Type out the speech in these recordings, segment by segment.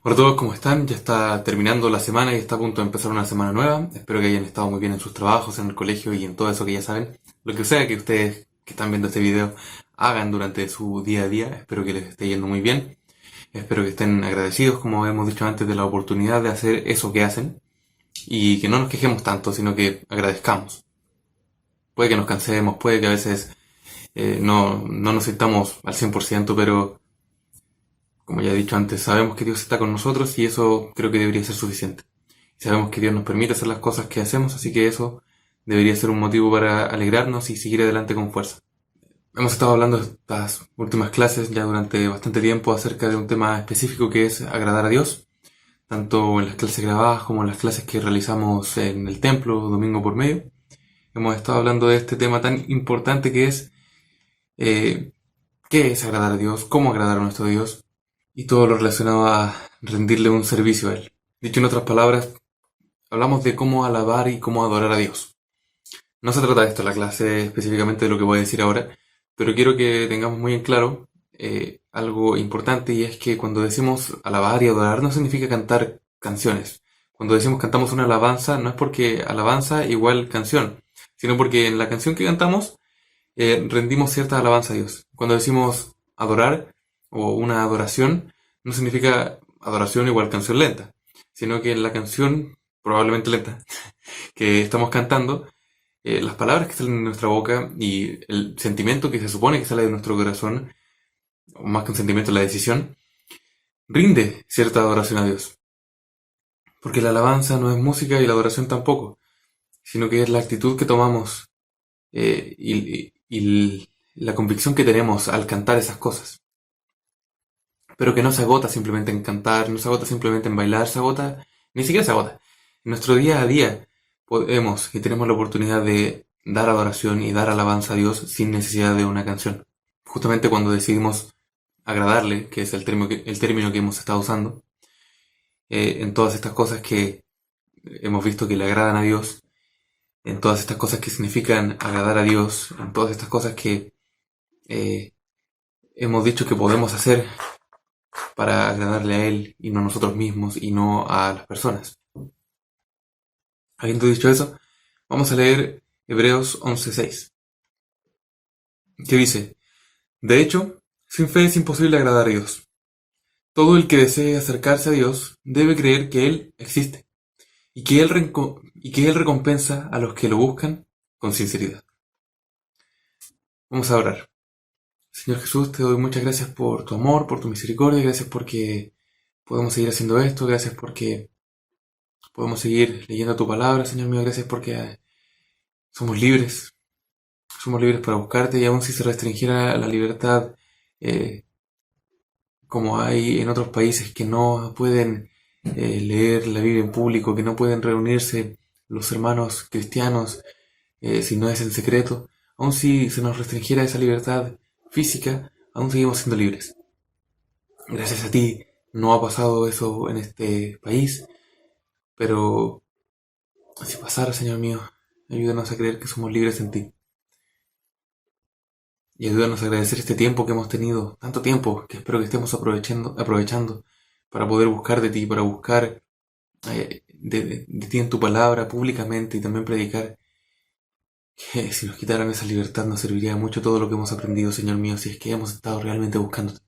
Hola a todos, ¿cómo están? Ya está terminando la semana y está a punto de empezar una semana nueva. Espero que hayan estado muy bien en sus trabajos, en el colegio y en todo eso que ya saben. Lo que sea que ustedes que están viendo este video hagan durante su día a día, espero que les esté yendo muy bien. Espero que estén agradecidos, como hemos dicho antes, de la oportunidad de hacer eso que hacen y que no nos quejemos tanto, sino que agradezcamos. Puede que nos cansemos, puede que a veces no nos sintamos al 100%, pero como ya he dicho antes, sabemos que Dios está con nosotros y eso creo que debería ser suficiente. Sabemos que Dios nos permite hacer las cosas que hacemos, así que eso debería ser un motivo para alegrarnos y seguir adelante con fuerza. Hemos estado hablando estas últimas clases ya durante bastante tiempo acerca de un tema específico que es agradar a Dios, tanto en las clases grabadas como en las clases que realizamos en el templo domingo por medio. Hemos estado hablando de este tema tan importante que es eh, qué es agradar a Dios, cómo agradar a nuestro Dios y todo lo relacionado a rendirle un servicio a Él. Dicho en otras palabras, hablamos de cómo alabar y cómo adorar a Dios. No se trata de esto la clase específicamente de lo que voy a decir ahora, pero quiero que tengamos muy en claro algo importante y es que cuando decimos alabar y adorar no significa cantar canciones. Cuando decimos cantamos una alabanza no es porque alabanza igual canción, sino porque en la canción que cantamos rendimos cierta alabanza a Dios. Cuando decimos adorar o una adoración no significa adoración igual canción lenta, sino que en la canción probablemente lenta que estamos cantando, las palabras que salen de nuestra boca y el sentimiento que se supone que sale de nuestro corazón, o más que un sentimiento, la decisión, rinde cierta adoración a Dios. Porque la alabanza no es música y la adoración tampoco, sino que es la actitud que tomamos y la convicción que tenemos al cantar esas cosas. Pero que no se agota simplemente en cantar, no se agota simplemente en bailar, se agota, ni siquiera se agota. En nuestro día a día podemos y tenemos la oportunidad de dar adoración y dar alabanza a Dios sin necesidad de una canción. Justamente cuando decidimos agradarle, que es el término que hemos estado usando, en todas estas cosas que hemos visto que le agradan a Dios, en todas estas cosas que significan agradar a Dios, en todas estas cosas que eh, hemos dicho que podemos hacer para agradarle a Él y no a nosotros mismos y no a las personas. Habiendo dicho eso, vamos a leer Hebreos 11:6, que dice: De hecho, sin fe es imposible agradar a Dios. Todo el que desee acercarse a Dios debe creer que Él existe y que Él recompensa a los que lo buscan con sinceridad. Vamos a orar. Señor Jesús, te doy muchas gracias por tu amor, por tu misericordia, gracias porque podemos seguir haciendo esto, gracias porque podemos seguir leyendo tu palabra, Señor mío, gracias porque somos libres, somos libres para buscarte y aun si se restringiera la libertad, eh, como hay en otros países que no pueden leer la Biblia en público, que no pueden reunirse los hermanos cristianos si no es en secreto, aun si se nos restringiera esa libertad física, aún seguimos siendo libres. Gracias a ti no ha pasado eso en este país, pero si pasara, Señor mío, ayúdanos a creer que somos libres en ti. Y ayúdanos a agradecer este tiempo que hemos tenido, tanto tiempo que espero que estemos aprovechando para poder buscar de ti, para buscar de ti en tu palabra públicamente y también predicar que si nos quitaran esa libertad nos serviría mucho todo lo que hemos aprendido, Señor mío, si es que hemos estado realmente buscándote.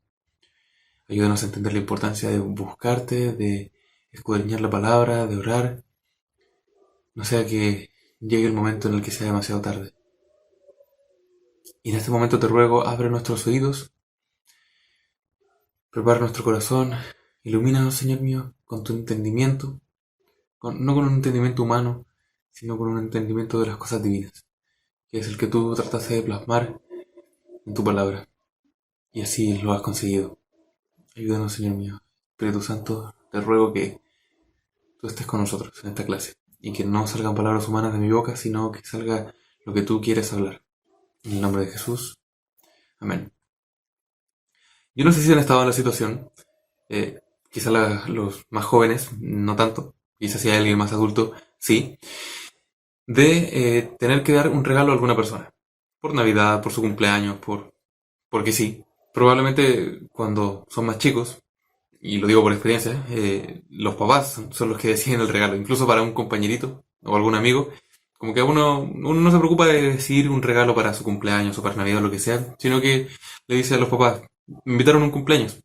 Ayúdanos a entender la importancia de buscarte, de escudriñar la palabra, de orar, no sea que llegue el momento en el que sea demasiado tarde. Y en este momento te ruego, abre nuestros oídos, prepara nuestro corazón, ilumínanos, Señor mío, con tu entendimiento, no con un entendimiento humano, sino con un entendimiento de las cosas divinas, que es el que tú trataste de plasmar en tu palabra. Y así lo has conseguido. Ayúdanos, Señor mío. Espíritu Santo, te ruego que tú estés con nosotros en esta clase y que no salgan palabras humanas de mi boca, sino que salga lo que tú quieres hablar. En el nombre de Jesús. Amén. Yo no sé si han estado en la situación, quizá los más jóvenes, no tanto, quizá si hay alguien más adulto, sí, de tener que dar un regalo a alguna persona. Por Navidad, por su cumpleaños, porque sí. Probablemente cuando son más chicos, y lo digo por experiencia, los papás son los que deciden el regalo, incluso para un compañerito o algún amigo. Como que uno no se preocupa de decidir un regalo para su cumpleaños o para Navidad o lo que sea, sino que le dice a los papás, me invitaron a un cumpleaños,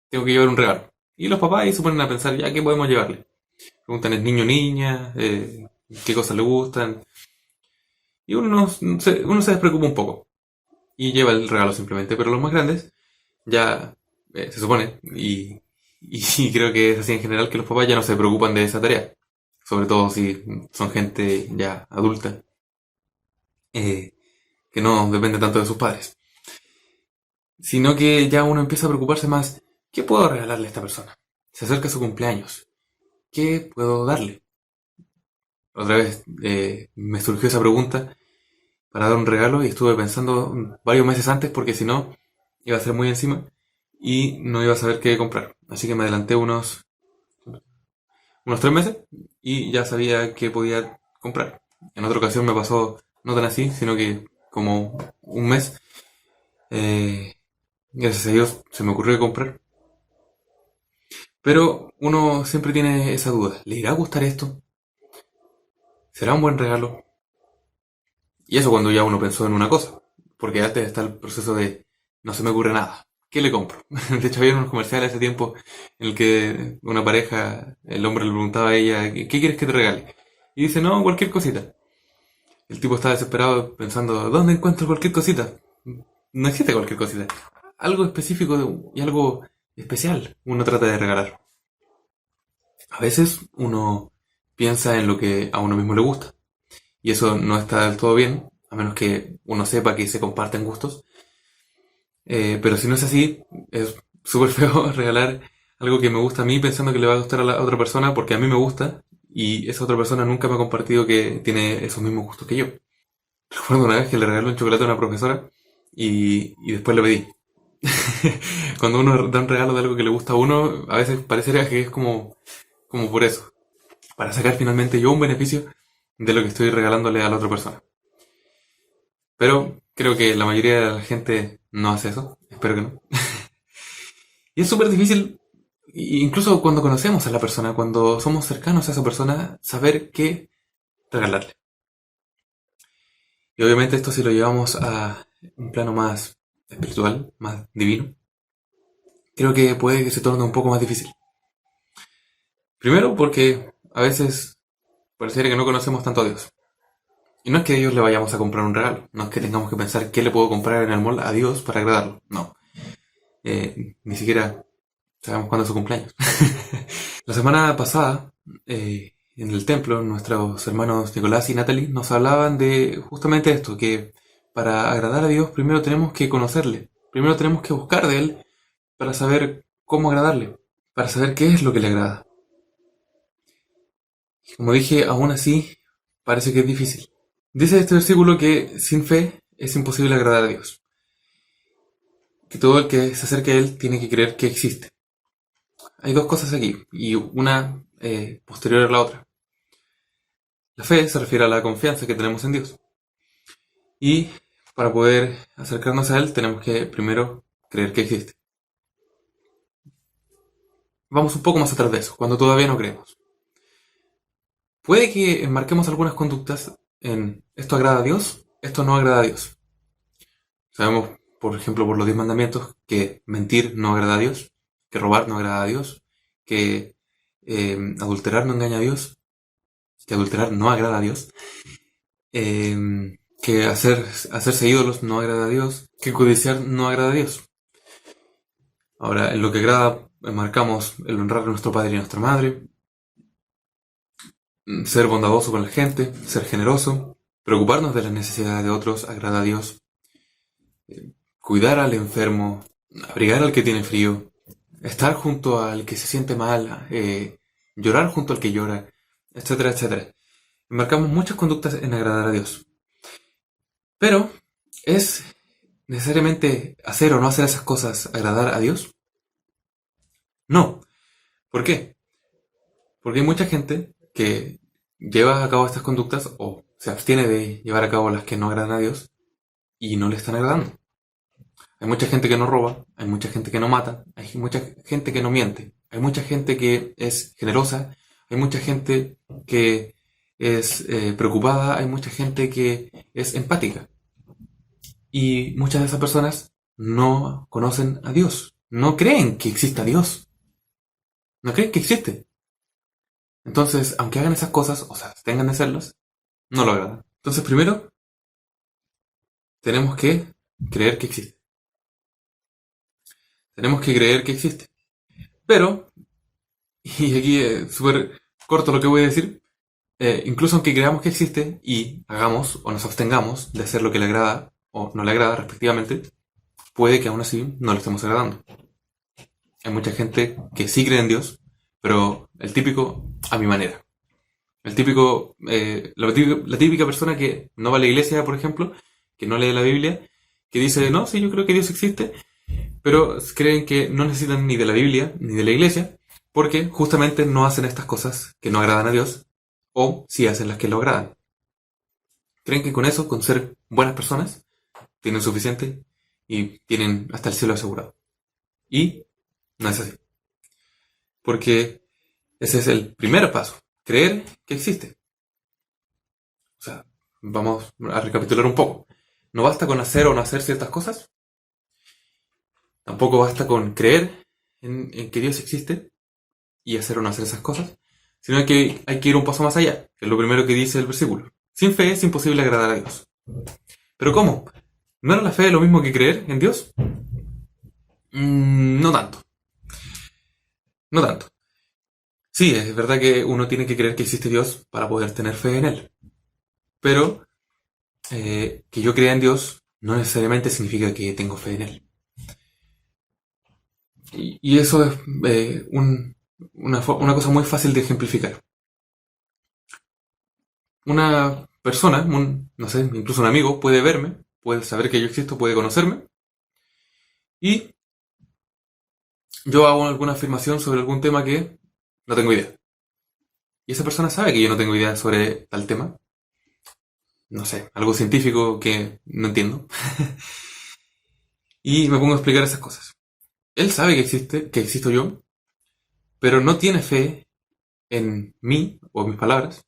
tengo que llevar un regalo. Y los papás ahí se ponen a pensar, ya, ¿qué podemos llevarle? Preguntan, ¿es niño o niña? ¿Qué cosas le gustan? Y uno se despreocupa un poco y lleva el regalo simplemente, pero los más grandes ya se supone, y creo que es así en general, que los papás ya no se preocupan de esa tarea, sobre todo si son gente ya adulta, eh, que no depende tanto de sus padres, sino que ya uno empieza a preocuparse más, ¿qué puedo regalarle a esta persona? Se acerca su cumpleaños, ¿qué puedo darle? Otra vez me surgió esa pregunta para dar un regalo y estuve pensando varios meses antes porque si no iba a ser muy encima y no iba a saber qué comprar. Así que me adelanté unos 3 meses y ya sabía qué podía comprar. En otra ocasión me pasó no tan así, sino que como un mes, eh, gracias a Dios se me ocurrió comprar. Pero uno siempre tiene esa duda, ¿le irá a gustar esto? ¿Será un buen regalo? Y eso cuando ya uno pensó en una cosa, porque antes está el proceso de no se me ocurre nada. ¿Qué le compro? De hecho, había unos comerciales hace tiempo en el que una pareja, el hombre le preguntaba a ella, ¿qué quieres que te regale? Y dice, no, cualquier cosita. El tipo estaba desesperado pensando, ¿dónde encuentro cualquier cosita? No existe cualquier cosita. Algo específico y algo especial uno trata de regalar. A veces uno piensa en lo que a uno mismo le gusta. Y eso no está del todo bien, a menos que uno sepa que se comparten gustos. Pero si no es así, es súper feo regalar algo que me gusta a mí pensando que le va a gustar a la otra persona porque a mí me gusta y esa otra persona nunca me ha compartido que tiene esos mismos gustos que yo. Recuerdo una vez que le regalé un chocolate a una profesora y después le pedí. Cuando uno da un regalo de algo que le gusta a uno, a veces parecería que es como por eso, para sacar finalmente yo un beneficio de lo que estoy regalándole a la otra persona. Pero creo que la mayoría de la gente no hace eso, espero que no. Y es súper difícil, incluso cuando conocemos a la persona, cuando somos cercanos a esa persona, saber qué regalarle. Y obviamente esto si lo llevamos a un plano más espiritual, más divino, creo que puede que se torne un poco más difícil. Primero porque a veces pareciera que no conocemos tanto a Dios. Y no es que a Dios le vayamos a comprar un regalo, no es que tengamos que pensar qué le puedo comprar en el mall a Dios para agradarlo, no. Ni siquiera sabemos cuándo es su cumpleaños. La semana pasada, en el templo, nuestros hermanos Nicolás y Natalie nos hablaban de justamente esto, que para agradar a Dios primero tenemos que conocerle, primero tenemos que buscar de Él para saber cómo agradarle, para saber qué es lo que le agrada. Y como dije, aún así, parece que es difícil. Dice este versículo que sin fe es imposible agradar a Dios, que todo el que se acerque a Él tiene que creer que existe. Hay dos cosas aquí, y una posterior a la otra. La fe se refiere a la confianza que tenemos en Dios. Y para poder acercarnos a Él tenemos que primero creer que existe. Vamos un poco más atrás de eso, cuando todavía no creemos. Puede que enmarquemos algunas conductas en esto agrada a Dios, esto no agrada a Dios. Sabemos, por ejemplo, por los 10 mandamientos, que mentir no agrada a Dios, que robar no agrada a Dios, que adulterar no engaña a Dios, que adulterar no agrada a Dios, que hacerse ídolos no agrada a Dios, que codiciar no agrada a Dios. Ahora, en lo que agrada, marcamos el honrar a nuestro padre y a nuestra madre, ser bondadoso con la gente, ser generoso, preocuparnos de las necesidades de otros, agrada a Dios, cuidar al enfermo, abrigar al que tiene frío, estar junto al que se siente mal, llorar junto al que llora, etcétera, etcétera. Marcamos muchas conductas en agradar a Dios. Pero, ¿es necesariamente hacer o no hacer esas cosas agradar a Dios? No. ¿Por qué? Porque hay mucha gente que lleva a cabo estas conductas o se abstiene de llevar a cabo las que no agradan a Dios y no le están agradando. Hay mucha gente que no roba, hay mucha gente que no mata, hay mucha gente que no miente, hay mucha gente que es generosa, hay mucha gente que es preocupada, hay mucha gente que es empática. Y muchas de esas personas no conocen a Dios, no creen que exista Dios, no creen que existe. Entonces, aunque hagan esas cosas, o sea, tengan de hacerlas, no lo agradan. Entonces, primero, tenemos que creer que existe. Tenemos que creer que existe. Pero, y aquí es súper corto lo que voy a decir, incluso aunque creamos que existe y hagamos o nos abstengamos de hacer lo que le agrada o no le agrada respectivamente, puede que aún así no le estemos agradando. Hay mucha gente que sí cree en Dios, pero el típico a mi manera. El típico, la típica persona que no va a la iglesia, por ejemplo, que no lee la Biblia, que dice, no, sí, yo creo que Dios existe, pero creen que no necesitan ni de la Biblia ni de la iglesia, porque justamente no hacen estas cosas que no agradan a Dios, o sí hacen las que lo agradan. Creen que con eso, con ser buenas personas, tienen suficiente y tienen hasta el cielo asegurado. Y no es así. Porque ese es el primer paso, creer que existe. O sea, vamos a recapitular un poco. No basta con hacer o no hacer ciertas cosas. Tampoco basta con creer en que Dios existe y hacer o no hacer esas cosas. Sino que hay que ir un paso más allá, que es lo primero que dice el versículo. Sin fe es imposible agradar a Dios. ¿Pero cómo? ¿No era la fe lo mismo que creer en Dios? No tanto. No tanto. Sí, es verdad que uno tiene que creer que existe Dios para poder tener fe en Él. Pero que yo crea en Dios no necesariamente significa que tengo fe en Él. Y eso es una cosa muy fácil de ejemplificar. Una persona, no sé, incluso un amigo, puede verme, puede saber que yo existo, puede conocerme, y yo hago alguna afirmación sobre algún tema que no tengo idea. Y esa persona sabe que yo no tengo idea sobre tal tema. No sé, algo científico que no entiendo. Y me pongo a explicar esas cosas. Él sabe que existo yo, pero no tiene fe en mí o en mis palabras,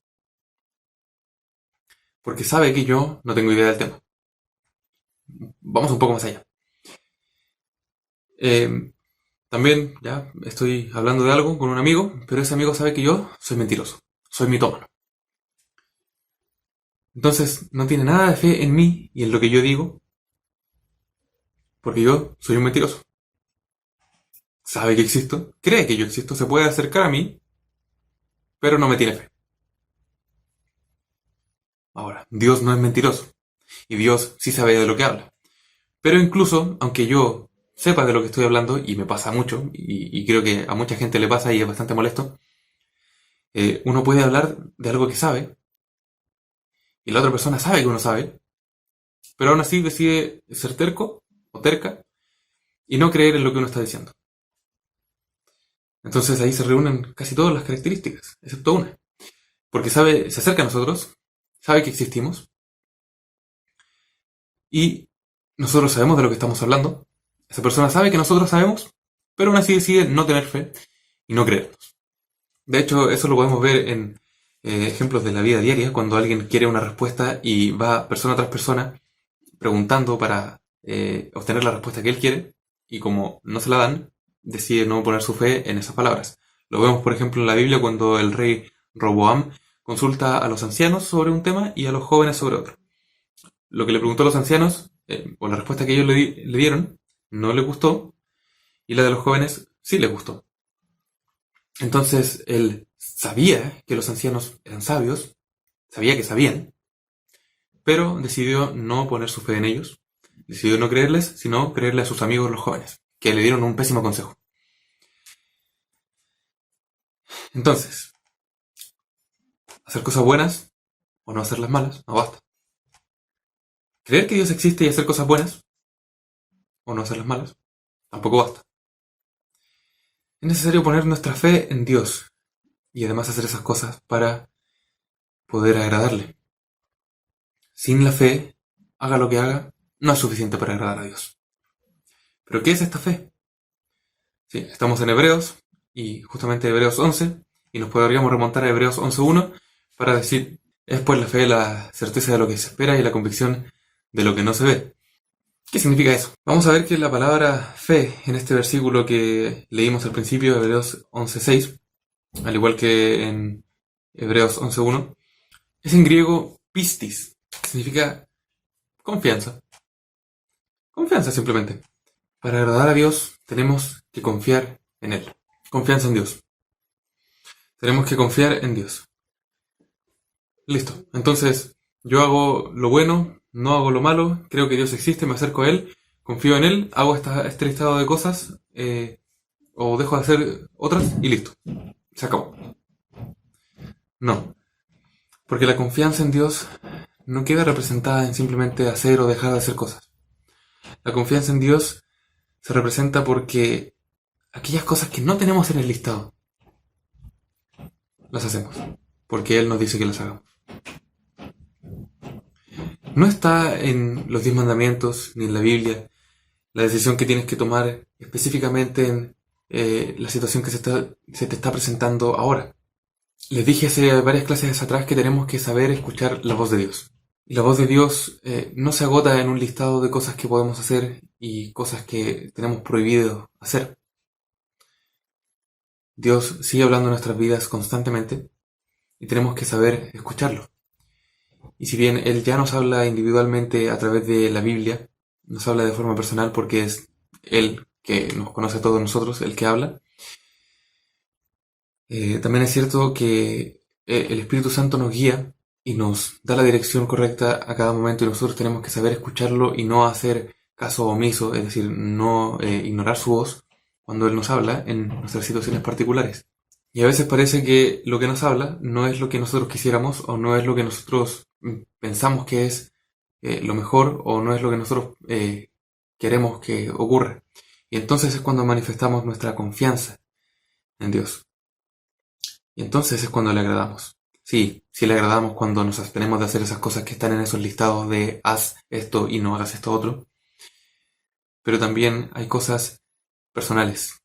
porque sabe que yo no tengo idea del tema. Vamos un poco más allá. Eh, También ya estoy hablando de algo con un amigo, pero ese amigo sabe que yo soy mentiroso, soy mitómano. Entonces no tiene nada de fe en mí y en lo que yo digo, porque yo soy un mentiroso. Sabe que existo, cree que yo existo, se puede acercar a mí, pero no me tiene fe. Ahora, Dios no es mentiroso, y Dios sí sabe de lo que habla. Pero incluso, aunque yo sepa de lo que estoy hablando, y me pasa mucho, y creo que a mucha gente le pasa y es bastante molesto, uno puede hablar de algo que sabe, y la otra persona sabe que uno sabe, pero aún así decide ser terco o terca y no creer en lo que uno está diciendo. Entonces ahí se reúnen casi todas las características, excepto una. Porque sabe, se acerca a nosotros, sabe que existimos, y nosotros sabemos de lo que estamos hablando. Esa persona sabe que nosotros sabemos, pero aún así decide no tener fe y no creernos. De hecho, eso lo podemos ver en ejemplos de la vida diaria, cuando alguien quiere una respuesta y va persona tras persona preguntando para obtener la respuesta que él quiere, y como no se la dan, decide no poner su fe en esas palabras. Lo vemos, por ejemplo, en la Biblia cuando el rey Roboam consulta a los ancianos sobre un tema y a los jóvenes sobre otro. Lo que le preguntó a los ancianos, o la respuesta que ellos le dieron, no le gustó, y la de los jóvenes sí le gustó. Entonces él sabía que los ancianos eran sabios, sabía que sabían, pero decidió no poner su fe en ellos, decidió no creerles, sino creerle a sus amigos los jóvenes, que le dieron un pésimo consejo. Entonces, hacer cosas buenas o no hacerlas malas, no basta. Creer que Dios existe y hacer cosas buenas o no hacerlas malas, tampoco basta. Es necesario poner nuestra fe en Dios y además hacer esas cosas para poder agradarle. Sin la fe, haga lo que haga, no es suficiente para agradar a Dios. ¿Pero qué es esta fe? Sí, estamos en Hebreos y justamente Hebreos 11, y nos podríamos remontar a Hebreos 11.1 para decir, es pues la fe, la certeza de lo que se espera y la convicción de lo que no se ve. ¿Qué significa eso? Vamos a ver que la palabra fe en este versículo que leímos al principio, Hebreos 11.6, al igual que en Hebreos 11.1, es en griego pistis, que significa confianza. Confianza simplemente. Para agradar a Dios tenemos que confiar en Él. Confianza en Dios. Tenemos que confiar en Dios. Listo. Entonces, yo hago lo bueno, no hago lo malo, creo que Dios existe, me acerco a Él, confío en Él, hago este listado de cosas, o dejo de hacer otras y listo. Se acabó. No. Porque la confianza en Dios no queda representada en simplemente hacer o dejar de hacer cosas. La confianza en Dios se representa porque aquellas cosas que no tenemos en el listado, las hacemos. Porque Él nos dice que las hagamos. No está en los 10 mandamientos ni en la Biblia la decisión que tienes que tomar específicamente en la situación que se te está presentando ahora. Les dije hace varias clases atrás que tenemos que saber escuchar la voz de Dios. Y la voz de Dios no se agota en un listado de cosas que podemos hacer y cosas que tenemos prohibido hacer. Dios sigue hablando en nuestras vidas constantemente y tenemos que saber escucharlo. Y si bien Él ya nos habla individualmente a través de la Biblia, nos habla de forma personal porque es Él que nos conoce a todos nosotros, el que habla, también es cierto que el Espíritu Santo nos guía y nos da la dirección correcta a cada momento y nosotros tenemos que saber escucharlo y no hacer caso omiso, es decir, no ignorar su voz cuando Él nos habla en nuestras situaciones particulares. Y a veces parece que lo que nos habla no es lo que nosotros quisiéramos o no es lo que nosotros pensamos que es lo mejor o no es lo que nosotros queremos que ocurra. Y entonces es cuando manifestamos nuestra confianza en Dios. Y entonces es cuando le agradamos. Sí, le agradamos cuando nos abstenemos de hacer esas cosas que están en esos listados de haz esto y no hagas esto otro. Pero también hay cosas personales,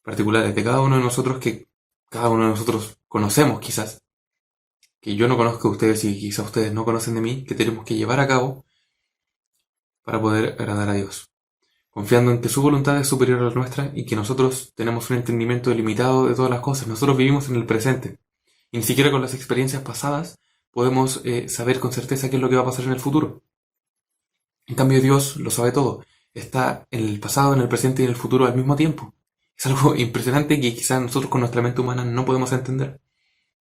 particulares de cada uno de nosotros que cada uno de nosotros conocemos quizás, que yo no conozco de ustedes y quizás ustedes no conocen de mí, que tenemos que llevar a cabo para poder agradar a Dios, confiando en que su voluntad es superior a la nuestra y que nosotros tenemos un entendimiento limitado de todas las cosas. Nosotros vivimos en el presente y ni siquiera con las experiencias pasadas podemos saber con certeza qué es lo que va a pasar en el futuro. En cambio Dios lo sabe todo, está en el pasado, en el presente y en el futuro al mismo tiempo. Es algo impresionante que quizás nosotros con nuestra mente humana no podemos entender.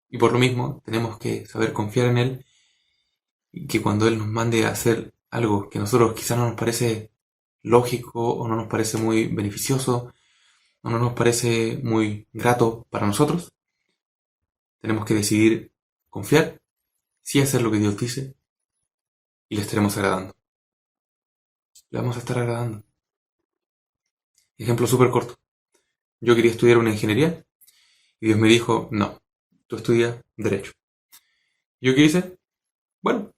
Y por lo mismo tenemos que saber confiar en Él y que cuando Él nos mande a hacer algo que a nosotros quizás no nos parece lógico o no nos parece muy beneficioso o no nos parece muy grato para nosotros, tenemos que decidir confiar, sí hacer lo que Dios dice y le estaremos agradando. Le vamos a estar agradando. Ejemplo súper corto. Yo quería estudiar una ingeniería y Dios me dijo, no, tú estudias Derecho. ¿Yo qué hice? Bueno,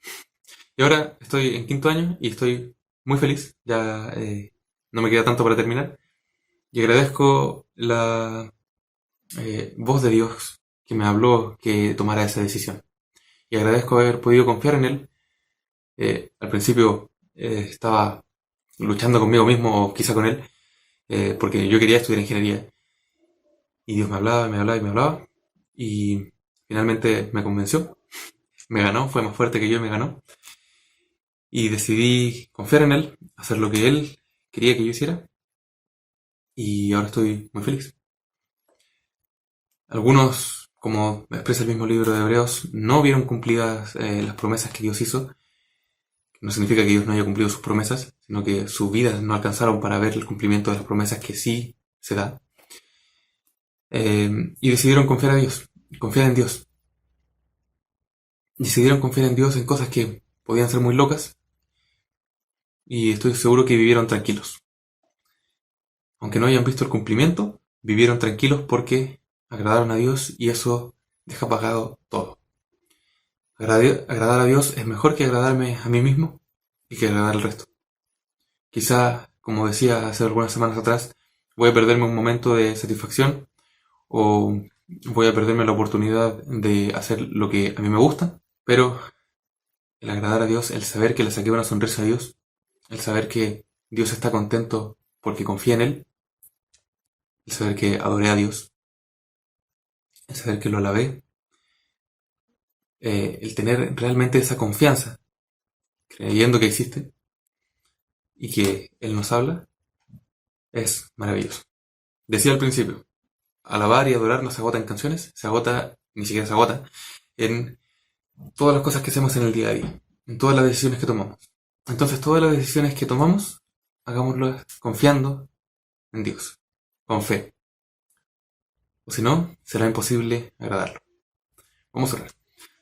y ahora estoy en 5º año y estoy muy feliz. Ya no me queda tanto para terminar. Y agradezco la voz de Dios que me habló que tomara esa decisión. Y agradezco haber podido confiar en Él. Al principio estaba luchando conmigo mismo o quizá con Él, porque yo quería estudiar ingeniería. Y Dios me hablaba, me hablaba y me hablaba. Y finalmente me convenció. Me ganó, fue más fuerte que yo y me ganó. Y decidí confiar en Él, hacer lo que Él quería que yo hiciera. Y ahora estoy muy feliz. Algunos, como expresa el mismo libro de Hebreos, no vieron cumplidas las promesas que Dios hizo. No significa que Dios no haya cumplido sus promesas, sino que sus vidas no alcanzaron para ver el cumplimiento de las promesas que sí se da. Y decidieron confiar a Dios, confiar en Dios. Decidieron confiar en Dios en cosas que podían ser muy locas. Y estoy seguro que vivieron tranquilos. Aunque no hayan visto el cumplimiento, vivieron tranquilos porque agradaron a Dios y eso deja pagado todo. Agradar a Dios es mejor que agradarme a mí mismo y que agradar al resto. Quizá, como decía hace algunas semanas atrás, voy a perderme un momento de satisfacción o voy a perderme la oportunidad de hacer lo que a mí me gusta, pero el agradar a Dios, el saber que le saqué una sonrisa a Dios, el saber que Dios está contento porque confía en Él, el saber que adoré a Dios, el saber que lo alabé, el tener realmente esa confianza, creyendo que existe y que Él nos habla, es maravilloso. Decía al principio, alabar y adorar no se agota en canciones, se agota, ni siquiera se agota, en todas las cosas que hacemos en el día a día, en todas las decisiones que tomamos. Entonces, todas las decisiones que tomamos, hagámoslas confiando en Dios, con fe. O si no, será imposible agradarlo. Vamos a orar.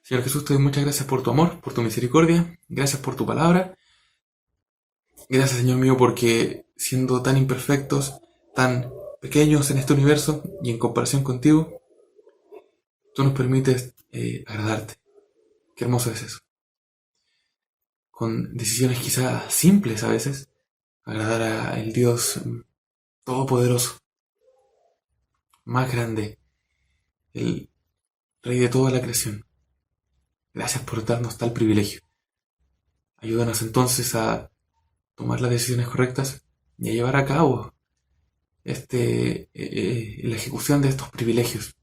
Señor Jesús, te doy muchas gracias por tu amor, por tu misericordia, gracias por tu palabra. Gracias, Señor mío, porque siendo tan imperfectos, tan pequeños en este universo y en comparación contigo, tú nos permites agradarte. Qué hermoso es eso. Con decisiones quizás simples a veces, agradar al Dios todopoderoso, más grande, el Rey de toda la creación. Gracias por darnos tal privilegio. Ayúdanos entonces a tomar las decisiones correctas y a llevar a cabo la ejecución de estos privilegios.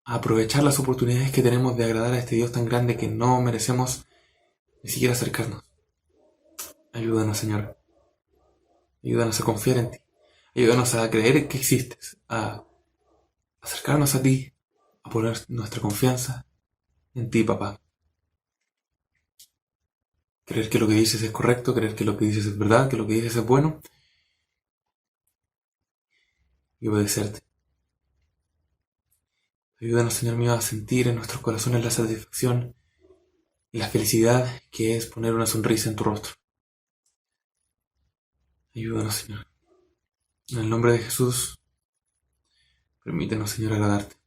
A aprovechar las oportunidades que tenemos de agradar a este Dios tan grande que no merecemos ni siquiera acercarnos. Ayúdanos, Señor. Ayúdanos a confiar en ti. Ayúdanos a creer que existes, a acercarnos a ti, a poner nuestra confianza en ti, papá. Creer que lo que dices es correcto, creer que lo que dices es verdad, que lo que dices es bueno y obedecerte. Ayúdanos, Señor mío, a sentir en nuestros corazones la satisfacción y la felicidad que es poner una sonrisa en tu rostro. Ayúdanos, Señor. En el nombre de Jesús, permítenos, Señor, agradarte.